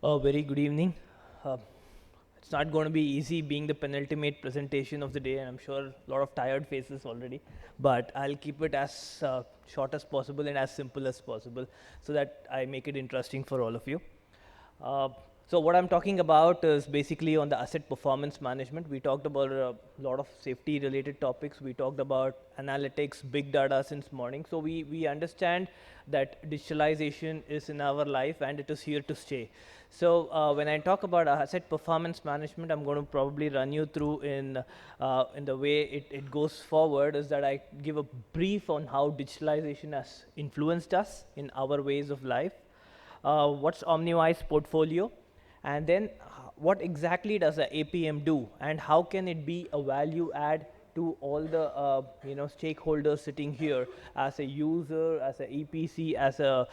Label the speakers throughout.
Speaker 1: Very good evening. Uh, it's not going to be easy being the penultimate presentation of the day, and I'm sure a lot of tired faces already. But I'll keep it as short as possible and as simple as possible so that I make it interesting for all of you. Uh, so what I'm talking about is basically on the asset performance management. We talked about a lot of safety related topics. We talked about analytics, big data since morning. So we understand that digitalization is in our life and it is here to stay. So when I talk about asset performance management, I'm going to probably run you through in the way it goes forward is that I give a brief on how digitalization has influenced us in our ways of life. What's OmniWise portfolio, and then what exactly does a APM do, and how can it be a value add to all the stakeholders sitting here as a user, as a EPC, as a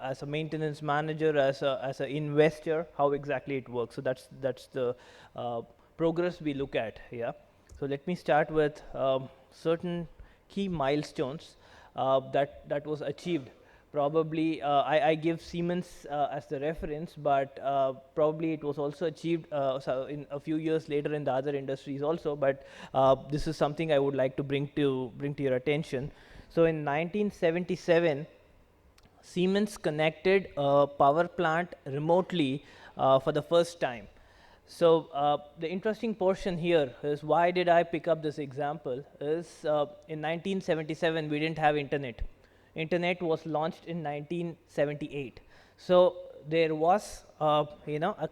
Speaker 1: as a maintenance manager, as an investor, how exactly it works. So that's the progress we look at here. So let me start with certain key milestones that was achieved. Probably I give Siemens as the reference, but probably it was also achieved so in a few years later in the other industries also. But this is something I would like to bring to your attention. So in 1977, Siemens connected a power plant remotely for the first time. So the interesting portion here is why did I pick up this example is in 1977 we didn't have internet. Internet was launched in 1978. So there was a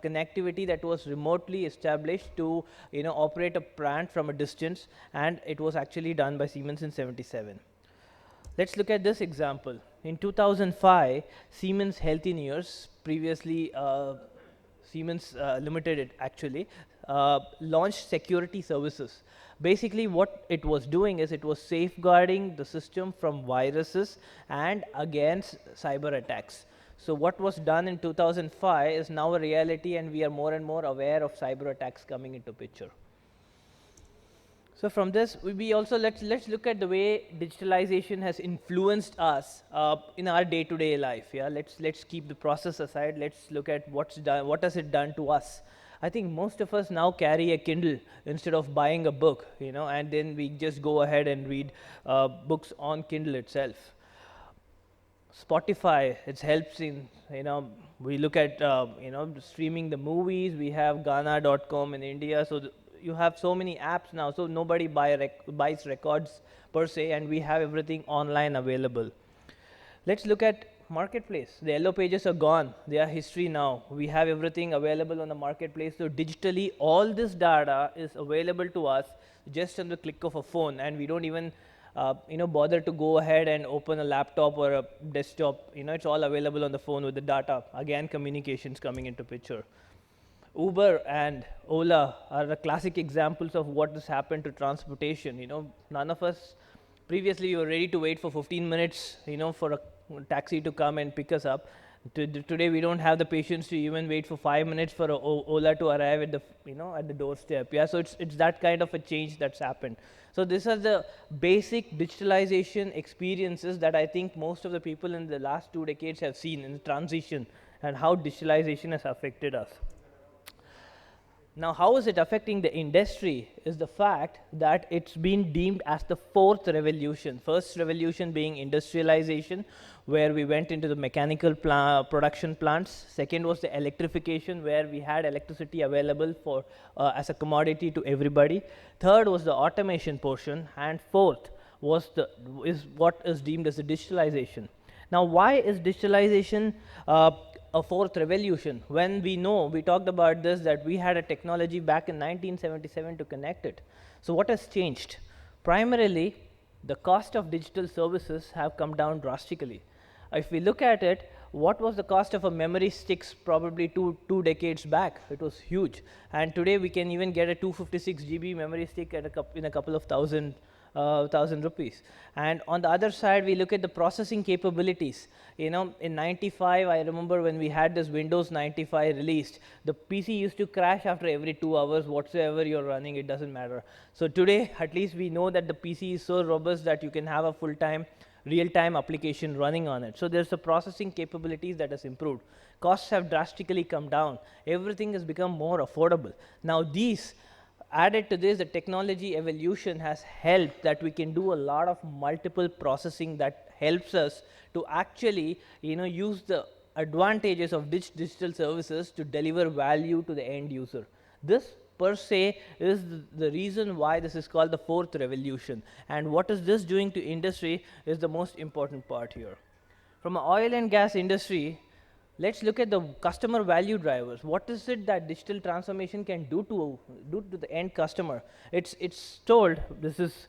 Speaker 1: connectivity that was remotely established to operate a plant from a distance, and it was actually done by Siemens in 77. Let's look at this example. In 2005, Siemens Healthineers, previously Siemens Limited it actually, launched security services. Basically what it was doing is it was safeguarding the system from viruses and against cyber attacks. So what was done in 2005 is now a reality, and we are more and more aware of cyber attacks coming into picture. So from this, we also let's look at the way digitalization has influenced us in our day-to-day life. Yeah, let's keep the process aside. Let's look at what's done. What has it done to us? I think most of us now carry a Kindle instead of buying a book, and then we just go ahead and read books on Kindle itself. Spotify, it helps in, we look at, streaming the movies. We have Ghana.com in India. So you have so many apps now. So nobody buys records per se, and we have everything online available. Let's look at marketplace. The yellow pages are gone. They are history now. We have everything available on the marketplace. So digitally, all this data is available to us just on the click of a phone, and we don't even bother to go ahead and open a laptop or a desktop. It's all available on the phone with the data. Again, communications coming into picture. Uber and Ola are the classic examples of what has happened to transportation. None of us previously we were ready to wait for 15 minutes, for a taxi to come and pick us up. Today we don't have the patience to even wait for 5 minutes for Ola to arrive at the at the doorstep. Yeah, so it's that kind of a change that's happened. So these are the basic digitalization experiences that I think most of the people in the last 2 decades have seen in the transition, and how digitalization has affected us. Now, how is it affecting the industry is the fact that it's been deemed as the fourth revolution. First revolution being industrialization, where we went into the mechanical production plants. Second was the electrification, where we had electricity available for as a commodity to everybody. Third was the automation portion, and fourth was what is deemed as the digitalization. Now, why is digitalization a fourth revolution, when we talked about this, that we had a technology back in 1977 to connect it? So what has changed? Primarily, the cost of digital services have come down drastically. If we look at it, what was the cost of a memory sticks probably two decades back? It was huge, and today we can even get a 256 GB memory stick at in a couple of thousand rupees. And on the other side, we look at the processing capabilities. In 95, I remember when we had this Windows 95 released, the PC used to crash after every 2 hours. Whatsoever you're running, it doesn't matter. So today, at least we know that the PC is so robust that you can have a full-time real-time application running on it. So there's a processing capabilities that has improved. Costs have drastically come down. Everything has become more affordable. Now these, added to this, the technology evolution has helped that we can do a lot of multiple processing that helps us to actually, use the advantages of digital services to deliver value to the end user. This per se is the reason why this is called the fourth revolution. And what is this doing to industry is the most important part here. From an oil and gas industry, let's look at the customer value drivers. What is it that digital transformation can do to the end customer? It's told, this is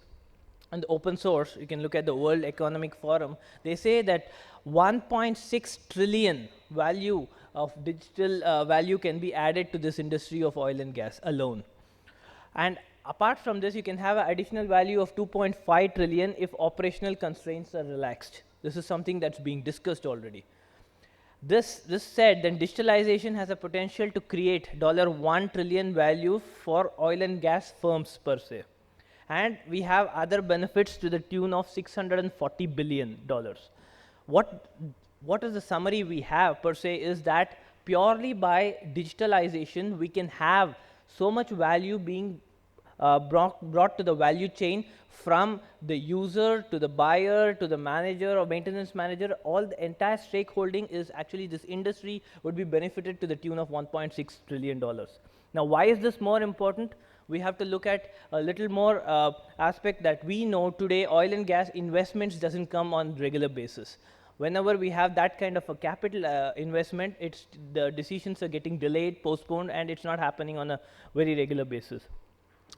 Speaker 1: on the open source, you can look at the World Economic Forum. They say that 1.6 trillion value of digital value can be added to this industry of oil and gas alone. And apart from this, you can have an additional value of 2.5 trillion if operational constraints are relaxed. This is something that's being discussed already. This said, then digitalization has a potential to create $1 trillion value for oil and gas firms per se. And we have other benefits to the tune of $640 billion. What is the summary we have per se is that purely by digitalization, we can have so much value being brought to the value chain, from the user to the buyer to the manager or maintenance manager. All the entire stakeholding is actually, this industry would be benefited to the tune of $1.6 trillion. Now, why is this more important? We have to look at a little more aspect that we know today. Oil and gas investments doesn't come on regular basis. Whenever we have that kind of a capital investment, the decisions are getting delayed, postponed, and it's not happening on a very regular basis.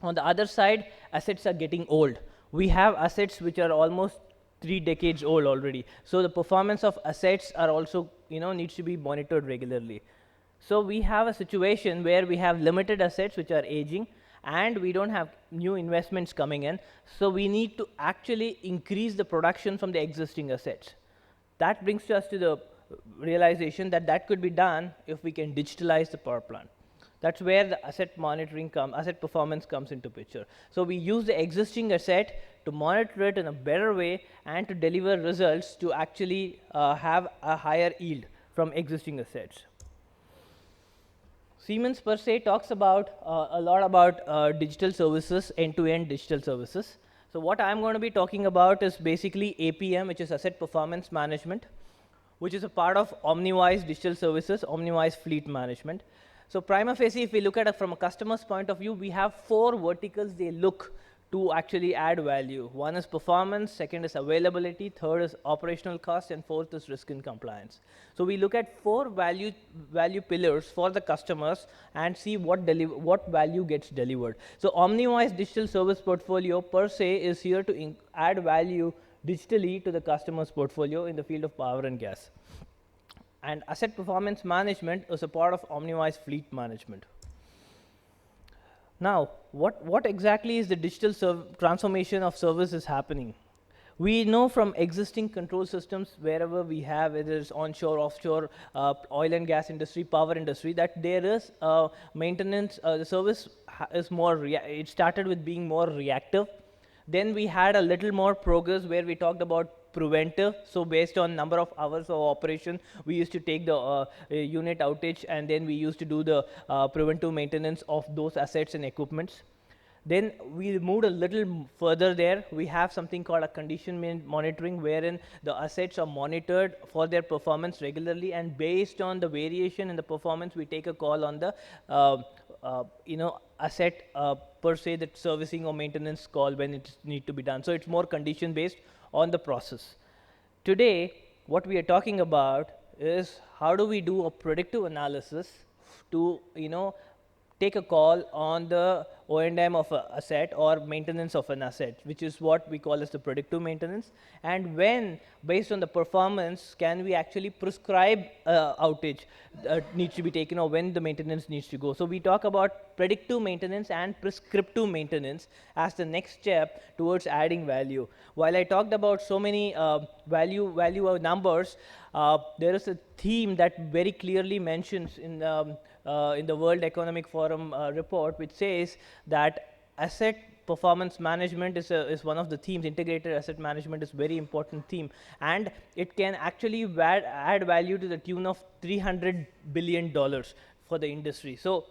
Speaker 1: On the other side, assets are getting old. We have assets which are almost 3 decades old already. So the performance of assets are also, needs to be monitored regularly. So we have a situation where we have limited assets which are aging, and we don't have new investments coming in. So we need to actually increase the production from the existing assets. That brings us to the realization that that could be done if we can digitalize the power plant. That's where the asset monitoring asset performance comes into picture. So we use the existing asset to monitor it in a better way and to deliver results to actually have a higher yield from existing assets. Siemens per se talks about a lot about digital services, end-to-end digital services. So what I'm going to be talking about is basically APM, which is Asset Performance Management, which is a part of OmniWise Digital Services, OmniWise Fleet Management. So prima facie, if we look at it from a customer's point of view, we have 4 verticals they look to actually add value. One is performance, second is availability, third is operational cost, and fourth is risk and compliance. So we look at 4 value pillars for the customers and see what value gets delivered. So OmniWise Digital Service Portfolio per se is here to add value digitally to the customer's portfolio in the field of power and gas. And Asset Performance Management is a part of OmniWise Fleet Management. Now, what exactly is the digital transformation of services happening? We know from existing control systems, wherever we have, whether it's onshore, offshore, oil and gas industry, power industry, that there is maintenance, the service is more, it started with being more reactive. Then we had a little more progress where we talked about preventive. So based on number of hours of operation, we used to take the unit outage, and then we used to do the preventive maintenance of those assets and equipments. Then we moved a little further there. We have something called a condition monitoring, wherein the assets are monitored for their performance regularly, and based on the variation in the performance, we take a call on the asset per se, that servicing or maintenance call when it need to be done. So it's more condition based on the process. Today, what we are talking about is how do we do a predictive analysis to take a call on the O&M of an asset or maintenance of an asset, which is what we call as the predictive maintenance. And when, based on the performance, can we actually prescribe outage needs to be taken, or when the maintenance needs to go. So we talk about predictive maintenance and prescriptive maintenance as the next step towards adding value. While I talked about so many value numbers, there is a theme that very clearly mentions in the World Economic Forum report, which says that asset performance management is one of the themes. Integrated asset management is very important theme, and it can actually add value to the tune of $300 billion for the industry. So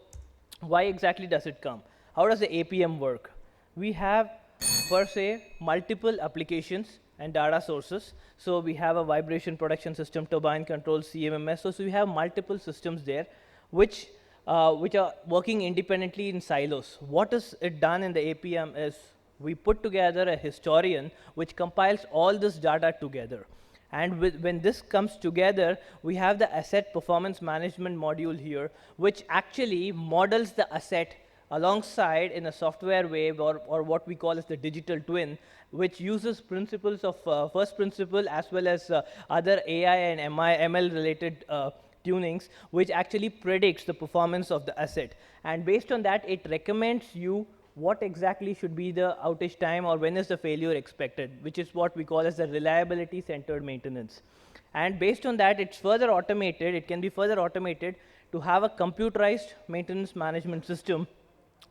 Speaker 1: why exactly does it come? How does the APM work? We have per se multiple applications and data sources. So we have a vibration production system, turbine control, CMMS. So we have multiple systems there which are working independently in silos. What is it done in the APM is we put together a historian which compiles all this data together. And when this comes together, we have the asset performance management module here, which actually models the asset alongside in a software wave, or what we call as the digital twin, which uses principles of first principle as well as other AI and ML related tunings, which actually predicts the performance of the asset. And based on that, it recommends you what exactly should be the outage time or when is the failure expected, which is what we call as the reliability centered maintenance. And based on that, it's further automated. It can be further automated to have a computerized maintenance management system,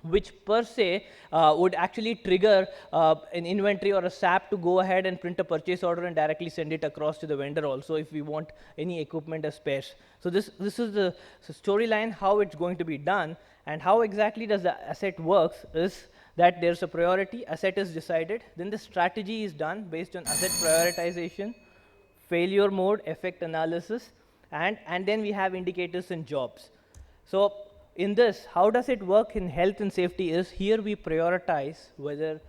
Speaker 1: which per se would actually trigger an inventory or a SAP to go ahead and print a purchase order and directly send it across to the vendor also if we want any equipment as spares. So this is the storyline, how it's going to be done. And how exactly does the asset works is that there's a priority, asset is decided, then the strategy is done based on asset prioritization, failure mode, effect analysis, and then we have indicators and jobs. So in this, how does it work in health and safety is here we prioritize whether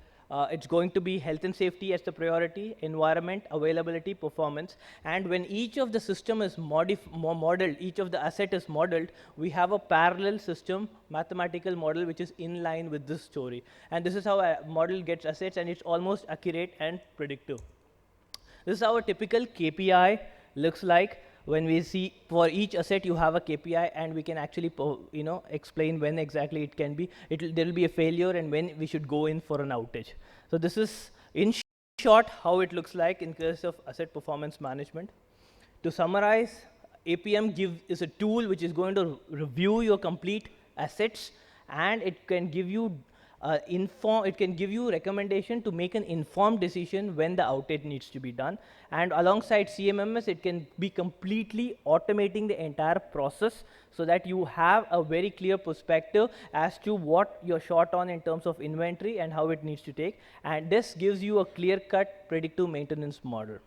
Speaker 1: it's going to be health and safety as the priority, environment, availability, performance. And when each of the system is modeled, each of the asset is modeled, we have a parallel system, mathematical model, which is in line with this story. And this is how a model gets assets, and it's almost accurate and predictive. This is how a typical KPI looks like. When we see for each asset you have a KPI, and we can actually explain when exactly it can be. There will be a failure and when we should go in for an outage. So this is in short how it looks like in case of asset performance management. To summarize, APM is a tool which is going to review your complete assets, and it can give you recommendation to make an informed decision when the outage needs to be done. And alongside CMMS, it can be completely automating the entire process so that you have a very clear perspective as to what you're short on in terms of inventory and how it needs to take. And this gives you a clear-cut predictive maintenance model.